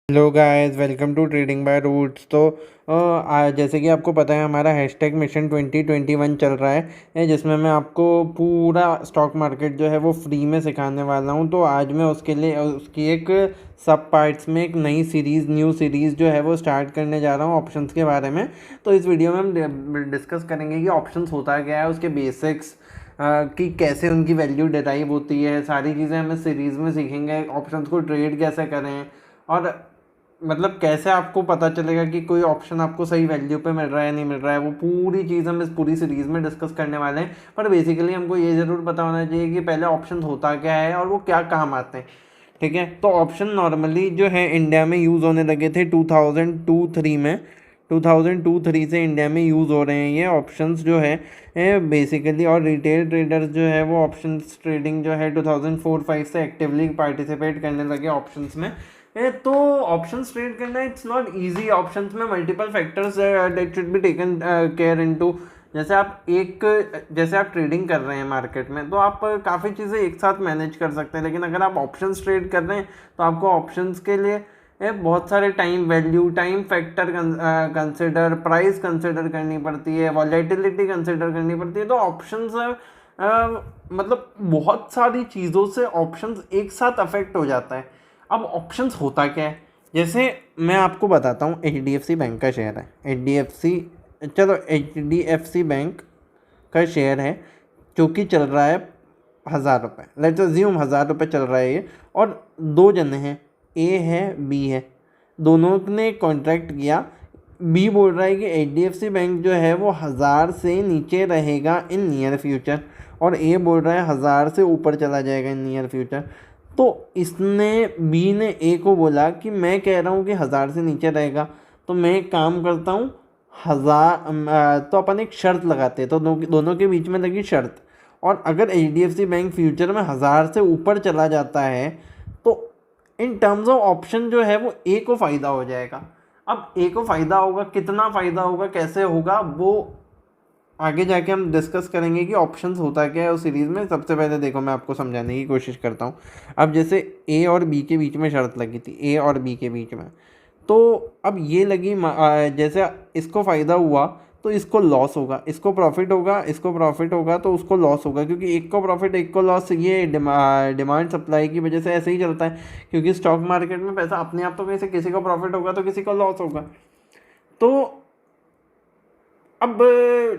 Hello guys, welcome to trading by routes. तो जैसे कि आपको पता है, हमारा हैशटैग मिशन 2021 चल रहा है, जिसमें मैं आपको पूरा स्टॉक मार्केट जो है वो फ्री में सिखाने वाला हूं। तो आज मैं उसके लिए उसकी एक सब पार्ट्स में एक न्यू सीरीज़ जो है वो स्टार्ट करने जा रहा हूं ऑप्शंस के बारे में। तो इस वीडियो में हम डिस्कस करेंगे कि ऑप्शंस होता क्या है, उसके बेसिक्स, कि कैसे उनकी वैल्यू डिराइव होती है। सारी चीज़ें हम इस सीरीज़ में सीखेंगे। ऑप्शंस को ट्रेड कैसे करें, और मतलब कैसे आपको पता चलेगा कि कोई ऑप्शन आपको सही वैल्यू पे मिल रहा है नहीं मिल रहा है। वो पूरी चीज़ हम इस पूरी सीरीज़ में डिस्कस करने वाले हैं। पर बेसिकली हमको ये ज़रूर पता होना चाहिए कि पहले ऑप्शन होता क्या है और वो क्या काम आते हैं। ठीक है, तो ऑप्शन नॉर्मली जो है इंडिया में यूज़ होने लगे थे 2002-3 में। 2002-3 से इंडिया में यूज़ हो रहे हैं ये ऑप्शंस जो है बेसिकली। और रिटेल ट्रेडर्स जो है वो ऑप्शंस ट्रेडिंग जो है 2004-5 से एक्टिवली पार्टिसिपेट करने लगे ऑप्शंस में। तो ऑप्शंस ट्रेड करना इट्स नॉट इजी। ऑप्शंस में multiple factors that should be taken care into. जैसे आप ट्रेडिंग कर रहे हैं मार्केट में, तो आप काफ़ी चीज़ें एक साथ मैनेज कर सकते हैं। लेकिन अगर आप ऑप्शंस ट्रेड कर रहे हैं तो आपको ऑप्शंस के लिए बहुत सारे time factor consider, price consider करनी पड़ती है, वॉलेटिलिटी कंसिडर करनी पड़ती है। तो ऑप्शंस मतलब बहुत सारी चीज़ों से ऑप्शंस एक साथ अफेक्ट हो जाता है। अब ऑप्शंस होता क्या है, जैसे मैं आपको बताता हूँ। HDFC बैंक का शेयर है, HDFC बैंक का शेयर है जो कि चल रहा है 1,000 रुपये। लेट्स अज्यूम 1,000 रुपये चल रहा है ये। और दो जने हैं, ए है बी है, दोनों ने कॉन्ट्रैक्ट किया। बी बोल रहा है कि HDFC बैंक जो है वो 1,000 से नीचे रहेगा इन नियर फ्यूचर, और ए बोल रहा है 1,000 से ऊपर चला जाएगा इन नियर फ्यूचर। तो इसने बी ने ए को बोला कि मैं कह रहा हूँ कि 1,000 से नीचे रहेगा, तो मैं एक काम करता हूँ 1,000। तो अपन एक शर्त लगाते हैं। तो दोनों के बीच में लगी शर्त। और अगर HDFC बैंक फ्यूचर में 1,000 से ऊपर चला जाता है तो इन टर्म्स ऑफ ऑप्शन जो है वो ए को फ़ायदा हो जाएगा। अब ए को फ़ायदा होगा, कितना फ़ायदा होगा, कैसे होगा, वो आगे जाके हम डिस्कस करेंगे कि ऑप्शंस होता क्या है उस सीरीज़ में। सबसे पहले देखो, मैं आपको समझाने की कोशिश करता हूँ। अब जैसे ए और बी के बीच में शर्त लगी थी, ए और बी के बीच में। तो अब ये लगी, जैसे इसको फ़ायदा हुआ तो इसको लॉस होगा, इसको प्रॉफिट होगा, इसको प्रॉफिट होगा तो उसको लॉस होगा। क्योंकि एक को प्रॉफिट एक को लॉस, ये डिमांड सप्लाई की वजह से ऐसे ही चलता है। क्योंकि स्टॉक मार्केट में पैसा अपने आप तो कैसे, किसी को प्रॉफिट होगा तो किसी को लॉस होगा। तो अब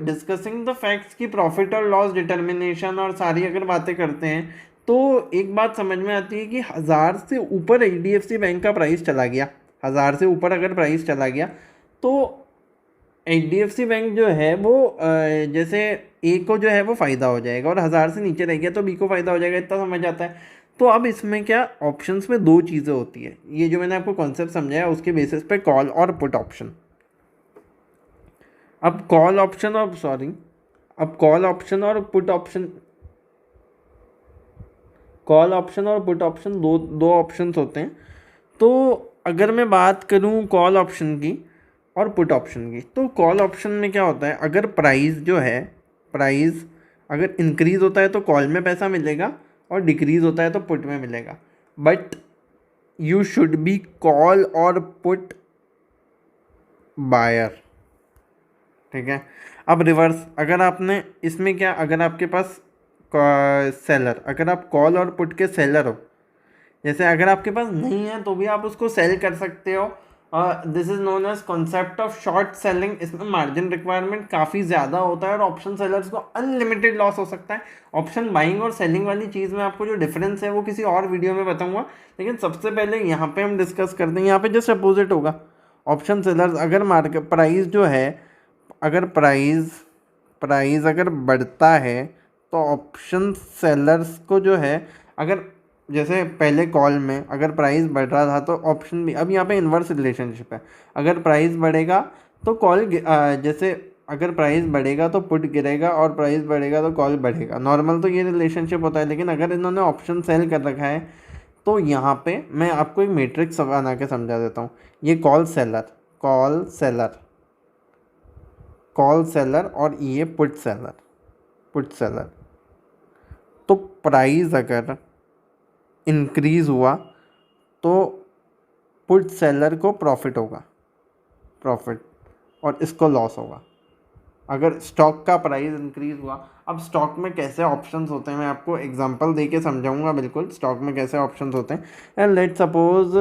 डिस्कसिंग द फैक्ट्स की प्रॉफिट और लॉस डिटर्मिनेशन और सारी अगर बातें करते हैं, तो एक बात समझ में आती है कि 1,000 से ऊपर HDFC बैंक का प्राइस चला गया, 1,000 से ऊपर अगर प्राइस चला गया तो HDFC बैंक जो है वो जैसे ए को जो है वो फ़ायदा हो जाएगा, और 1,000 से नीचे रह गया तो बी को फ़ायदा हो जाएगा। इतना समझ आता है। तो अब इसमें क्या, ऑप्शंस में दो चीज़ें होती है। ये जो मैंने आपको कॉन्सेप्ट समझाया उसके बेसिस पे कॉल और पुट ऑप्शन। अब कॉल ऑप्शन और सॉरी अब कॉल ऑप्शन और पुट ऑप्शन कॉल ऑप्शन और पुट ऑप्शन दो दो ऑप्शंस होते हैं। तो अगर मैं बात करूं कॉल ऑप्शन की और पुट ऑप्शन की, तो कॉल ऑप्शन में क्या होता है, अगर प्राइस अगर इंक्रीज़ होता है तो कॉल में पैसा मिलेगा, और डिक्रीज़ होता है तो पुट में मिलेगा। But you should be call और पुट बायर। ठीक है। अब रिवर्स, अगर आपने इसमें क्या, अगर आपके पास सेलर, अगर आप कॉल और पुट के सेलर हो, जैसे अगर आपके पास नहीं है तो भी आप उसको सेल कर सकते हो। This is known as concept of short selling. इसमें मार्जिन रिक्वायरमेंट काफ़ी ज़्यादा होता है और ऑप्शन सेलर्स को अनलिमिटेड लॉस हो सकता है। ऑप्शन बाइंग और सेलिंग वाली चीज़ में आपको जो डिफरेंस है वो किसी और वीडियो में बताऊंगा। लेकिन सबसे पहले यहाँ पे हम डिस्कस करते हैं, यहाँ पे जस्ट अपोजिट होगा। ऑप्शन सेलर्स, अगर मार्केट प्राइस जो है, अगर प्राइस अगर बढ़ता है तो ऑप्शन सेलर्स को जो है, अगर जैसे पहले कॉल में अगर प्राइस बढ़ रहा था तो ऑप्शन भी, अब यहाँ पे इन्वर्स रिलेशनशिप है। अगर प्राइस बढ़ेगा तो जैसे अगर प्राइस बढ़ेगा तो पुट गिरेगा, और प्राइस बढ़ेगा तो कॉल बढ़ेगा। नॉर्मल तो ये रिलेशनशिप होता है। लेकिन अगर इन्होंने ऑप्शन सेल कर रखा है तो यहाँ पे मैं आपको एक मैट्रिक्स बना के समझा देता हूँ। ये कॉल सेलर कॉल सेलर और ये पुट सेलर। तो प्राइस अगर इंक्रीज़ हुआ तो पुट सेलर को प्रॉफिट होगा, और इसको लॉस होगा। अगर स्टॉक का प्राइस इंक्रीज़ हुआ, अब स्टॉक में कैसे ऑप्शंस होते हैं मैं आपको एग्जांपल दे के समझाऊंगा बिल्कुल, स्टॉक में कैसे ऑप्शंस होते हैं। लेट सपोज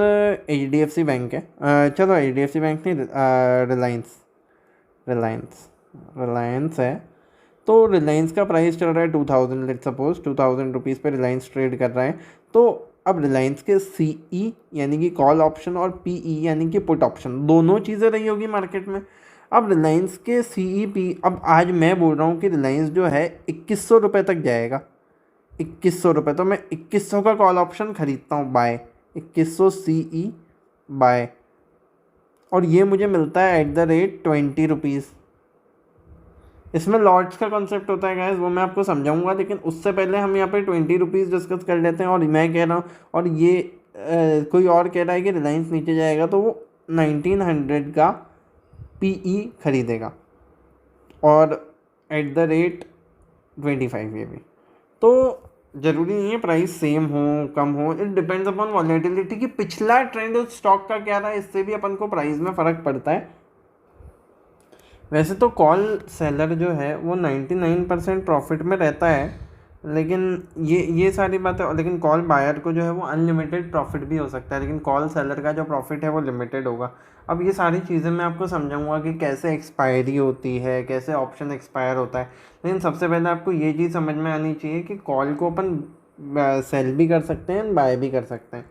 HDFC बैंक है, चलो HDFC बैंक नहीं, रिलायंस है। तो रिलायंस का प्राइस चल रहा है 2000, लेट सपोज 2000 रुपीज़ पे रिलायंस ट्रेड कर रहा है। तो अब रिलायंस के CE यानी कि कॉल ऑप्शन और PE यानी कि पुट ऑप्शन, दोनों चीज़ें रही होगी मार्केट में। अब रिलायंस के CEP, अब आज मैं बोल रहा हूँ कि रिलायंस जो है 2100 रुपये तक जाएगा, 2100 रुपये, तो मैं 2100 का कॉल ऑप्शन ख़रीदता हूँ, बाय 2100 CE बाय, और ये मुझे मिलता है @20 रुपीज़। इसमें लॉट्स का कॉन्सेप्ट होता है गाइस, वो मैं आपको समझाऊंगा, लेकिन उससे पहले हम यहाँ पे 20 रुपीज़ डिस्कस कर लेते हैं। और मैं कह रहा हूँ, और ये कोई और कह रहा है कि रिलायंस नीचे जाएगा तो वो 1900 का PE खरीदेगा और @25 ये भी। तो ज़रूरी नहीं है प्राइस सेम हो कम हो, इट डिपेंड्स अपॉन वॉलेटिलिटी कि पिछला ट्रेंड उस स्टॉक का क्या रहा है, इससे भी अपन को प्राइस में फ़र्क पड़ता है। वैसे तो कॉल सेलर जो है वो 99% प्रॉफिट में रहता है, लेकिन ये सारी बातें, लेकिन कॉल बायर को जो है वो अनलिमिटेड प्रॉफिट भी हो सकता है, लेकिन कॉल सेलर का जो प्रॉफिट है वो लिमिटेड होगा। अब ये सारी चीज़ें मैं आपको समझाऊंगा कि कैसे एक्सपायरी होती है, कैसे ऑप्शन एक्सपायर होता है। लेकिन सबसे पहले आपको ये चीज़ समझ में आनी चाहिए कि कॉल को अपन सेल भी कर सकते हैं, बाय भी कर सकते हैं।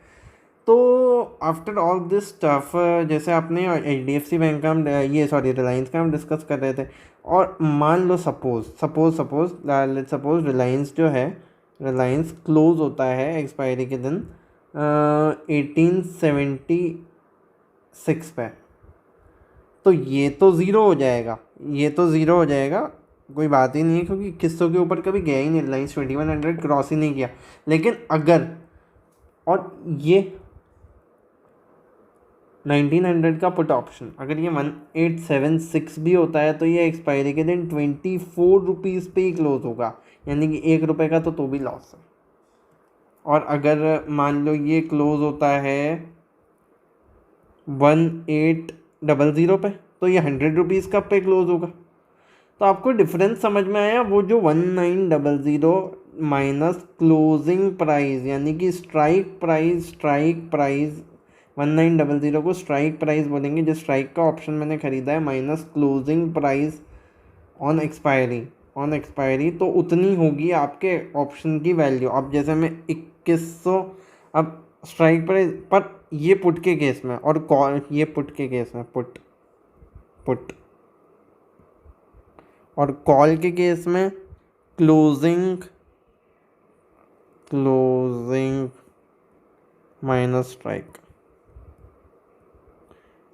तो आफ्टर ऑल दिस स्टफ, जैसे आपने HDFC बैंक का हम रिलायंस का हम डिस्कस कर रहे थे, और मान लो सपोज रिलायंस जो है, रिलायंस क्लोज होता है एक्सपायरी के दिन 1876 पे, तो ये तो ज़ीरो हो जाएगा, कोई बात ही नहीं है, क्योंकि किस्तों के ऊपर कभी गया ही नहीं, रिलायंस 2100 क्रॉस ही नहीं किया। लेकिन अगर, और ये 1900 का पुट ऑप्शन अगर ये 1876 भी होता है तो ये एक्सपायरी के दिन 24 रुपीज़ पे ही क्लोज होगा, यानी कि 1 रुपये का तो भी लॉस है। और अगर मान लो ये क्लोज होता है 1800 पे, तो ये 100 रुपीज़ का पे क्लोज होगा। तो आपको डिफरेंस समझ में आया, वो जो 1900 माइनस क्लोजिंग प्राइस, यानी कि स्ट्राइक प्राइस 1900 को स्ट्राइक प्राइस बोलेंगे, जिस स्ट्राइक का ऑप्शन मैंने ख़रीदा है, minus closing price on expiry, तो उतनी होगी आपके ऑप्शन की वैल्यू। अब जैसे मैं 2100, अब स्ट्राइक प्राइस पर, ये पुट के केस में, और कॉल, ये पुट के केस में, पुट और कॉल के केस में क्लोजिंग माइनस स्ट्राइक।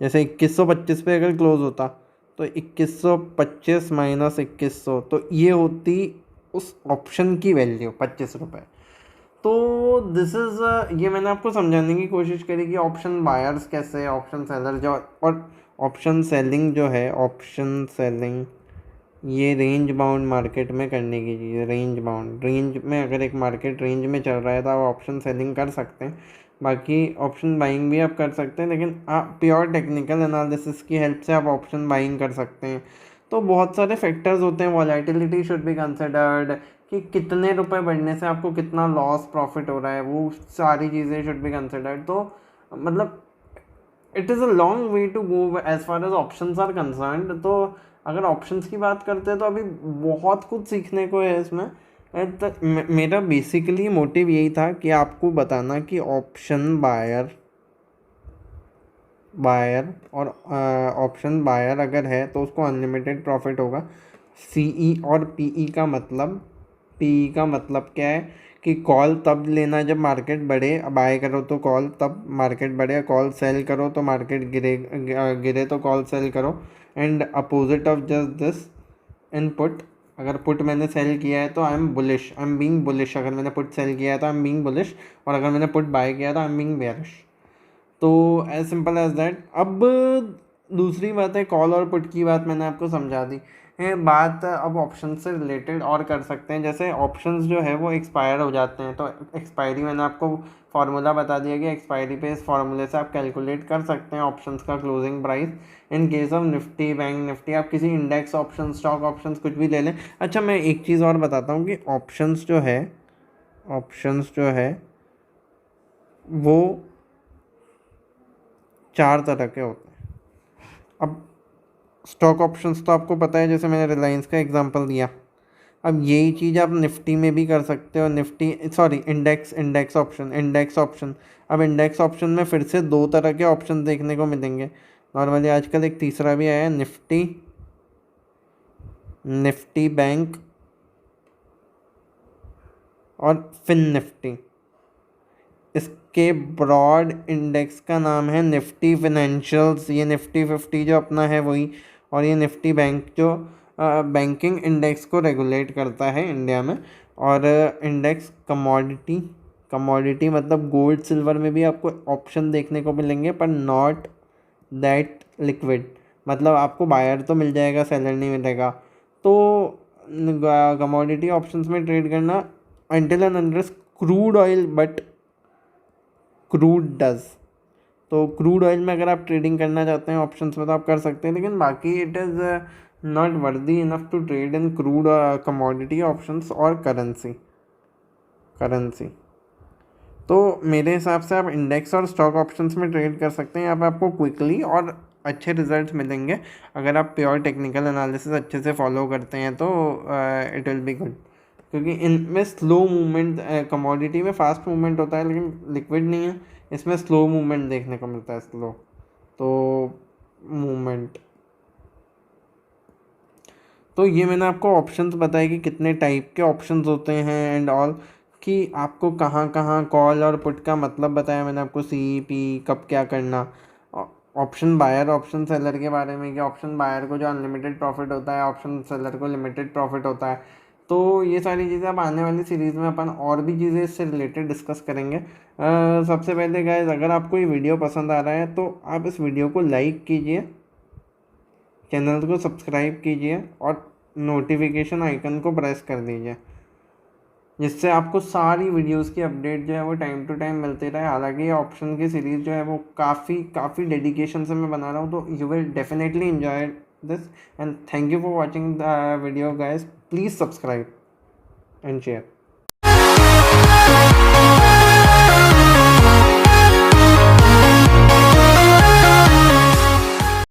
जैसे 2125 पे अगर क्लोज होता तो 2125 माइनस 2100, तो ये होती उस ऑप्शन की वैल्यू 25 रुपये। तो दिस इज़, ये मैंने आपको समझाने की कोशिश करी कि ऑप्शन बायर्स कैसे, ऑप्शन सेलर जो, और ऑप्शन सेलिंग जो है, ऑप्शन सेलिंग ये रेंज बाउंड मार्केट में करने की चीज़ है। रेंज में अगर एक मार्केट रेंज में चल रहा है तो आप ऑप्शन सेलिंग कर सकते हैं, बाकी ऑप्शन बाइंग भी आप कर सकते हैं, लेकिन आप प्योर टेक्निकल एनालिसिस की हेल्प से आप ऑप्शन बाइंग कर सकते हैं। तो बहुत सारे फैक्टर्स होते हैं, वॉलेटिलिटी शुड बी कंसिडर्ड, कि कितने रुपए बढ़ने से आपको कितना लॉस प्रॉफिट हो रहा है, वो सारी चीज़ें शुड बी कंसिडर्ड। तो मतलब it is a long way to go as far as options are concerned. तो अगर ऑप्शंस की बात करते हैं तो अभी बहुत कुछ सीखने को है इसमें। मेरा बेसिकली मोटिव यही था कि आपको बताना कि ऑप्शन बायर और ऑप्शन बायर अगर है तो उसको अनलिमिटेड प्रॉफिट होगा। CE और PE का मतलब क्या है कि कॉल तब लेना जब मार्केट बढ़े, बाय करो तो कॉल तब मार्केट बढ़े, कॉल सेल करो तो मार्केट गिरे तो कॉल सेल करो। And opposite of just this in put, अगर पुट मैंने सेल किया है तो आई एम बीइंग बुलिश, अगर मैंने पुट सेल किया है तो आई एम बीइंग बुलिश, और अगर मैंने पुट बाय किया तो आई एम बीइंग बेयरिश। तो एज सिंपल एज दैट। अब दूसरी बात है कॉल और पुट की बात मैंने आपको समझा दी है। बात अब ऑप्शन से रिलेटेड और कर सकते हैं, जैसे ऑप्शंस जो है वो एक्सपायर हो जाते हैं, तो एक्सपायरी मैंने आपको फार्मूला बता दिया कि एक्सपायरी पे इस फार्मूले से आप कैलकुलेट कर सकते हैं ऑप्शंस का closing price. In case of Nifty, bank Nifty, आप किसी इंडेक्स ऑप्शन, स्टॉक ऑप्शंस कुछ भी ले लें। अच्छा, मैं एक चीज़ और बताता हूँ कि ऑप्शंस जो है वो 4 तरह के होते हैं। अब स्टॉक ऑप्शंस तो आपको पता है, जैसे मैंने रिलायंस का एग्जांपल दिया। अब यही चीज़ आप निफ्टी में भी कर सकते हो, निफ्टी सॉरी इंडेक्स ऑप्शन। अब इंडेक्स ऑप्शन में फिर से 2 तरह के ऑप्शन देखने को मिलेंगे नॉर्मली। आजकल एक तीसरा भी आया है, निफ्टी बैंक और फिन निफ्टी। इसके ब्रॉड इंडेक्स का नाम है निफ्टी फिनेंशियल्स। ये निफ्टी 50 जो अपना है वही, और ये निफ्टी बैंक जो बैंकिंग इंडेक्स को रेगुलेट करता है इंडिया में। और इंडेक्स कमोडिटी मतलब गोल्ड सिल्वर में भी आपको ऑप्शन देखने को मिलेंगे, पर नॉट दैट लिक्विड। मतलब आपको बायर तो मिल जाएगा, सेलर नहीं मिलेगा। तो कमोडिटी ऑप्शंस में ट्रेड करना until and unless crude oil, but crude does. तो क्रूड ऑयल में अगर आप ट्रेडिंग करना चाहते हैं ऑप्शंस में तो आप कर सकते हैं, लेकिन बाकी it is not worthy enough to trade in crude commodity options और करेंसी। तो मेरे हिसाब से आप इंडेक्स और स्टॉक ऑप्शंस में ट्रेड कर सकते हैं। यहाँ पे आपको क्विकली और अच्छे रिजल्ट्स मिलेंगे अगर आप प्योर टेक्निकल एनालिसिस अच्छे से फॉलो करते हैं, तो इट विल बी गुड। क्योंकि इनमें स्लो मूवमेंट, कमोडिटी में फास्ट मूवमेंट होता है लेकिन लिक्विड नहीं है, इसमें स्लो मूवमेंट देखने को मिलता है, स्लो तो मूवमेंट। तो ये मैंने आपको ऑप्शंस बताए कि कितने टाइप के ऑप्शंस होते हैं एंड ऑल, कि आपको कहाँ कहाँ कॉल और पुट का मतलब बताया मैंने आपको, सी पी कब क्या करना। ऑप्शन बायर ऑप्शन सेलर के बारे में कि ऑप्शन बायर को जो अनलिमिटेड प्रॉफिट होता है, ऑप्शन सेलर को लिमिटेड प्रॉफिट होता है। तो ये सारी चीज़ें अब आने वाली सीरीज़ में अपन और भी चीज़ें इससे रिलेटेड डिस्कस करेंगे। सबसे पहले गाइस, अगर आपको ये वीडियो पसंद आ रहा है तो आप इस वीडियो को लाइक कीजिए, चैनल को सब्सक्राइब कीजिए और नोटिफिकेशन आइकन को प्रेस कर दीजिए, जिससे आपको सारी वीडियोस की अपडेट जो है वो टाइम टू टाइम मिलती रहे। हालांकि ये ऑप्शन की सीरीज़ जो है वो काफ़ी डेडिकेशन से मैं बना रहा हूँ, तो you will definitely enjoy this. And thank you for watching the video guys, please subscribe and share.